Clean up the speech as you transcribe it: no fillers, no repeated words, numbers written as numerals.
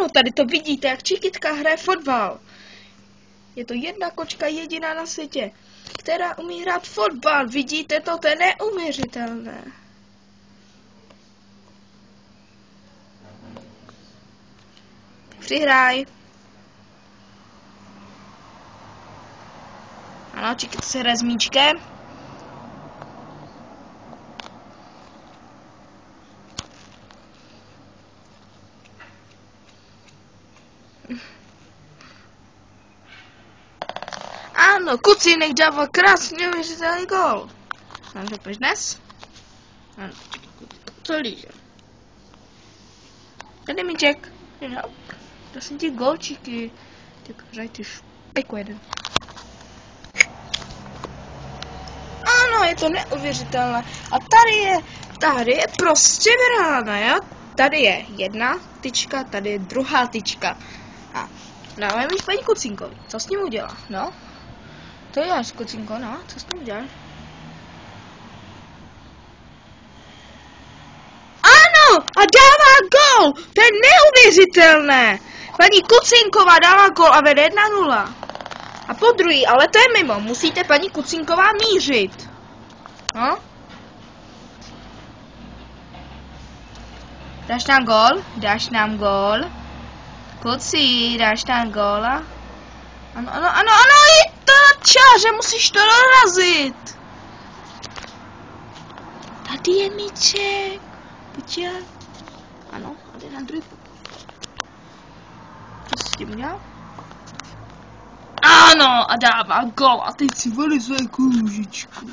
Ano, tady to vidíte, jak Čikitka hraje fotbal. Je to jedna kočka jediná na světě, která umí hrát fotbal. Vidíte to, to je neuvěřitelné. Přihraj. Ano, Čikitka se hraje s míčkem. Ano, Kucínek dával krásně neuvěřitelný gól. Mám řekneš dnes? Ano, co líže? Tady míček. No, prosím ti golčíky. Ty hraj ty špejku jeden. Ano, je to neuvěřitelné. A tady je prostě brána, jo? Tady je jedna tyčka, tady je druhá tyčka. A dáváme již paní Kucínkovi. Co s ním udělá? No? To děláš, Kucínko, no? Co s tím uděláš? Ano! A dává gól! To je neuvěřitelné! Paní Kucínková dává gól a vede 1-0. A po druhý, ale to je mimo. Musíte paní Kucínková mířit. No? Dáš nám gól? Dáš nám gól? Kucí, dáš nám góla? Ano, je to na čáře, musíš to dorazit. Tady je míček. Pojď. Ano, a jde na druhý pokoj. Co s tím udělal? Ano, a dává gól a teď si vylizuje kůžičku.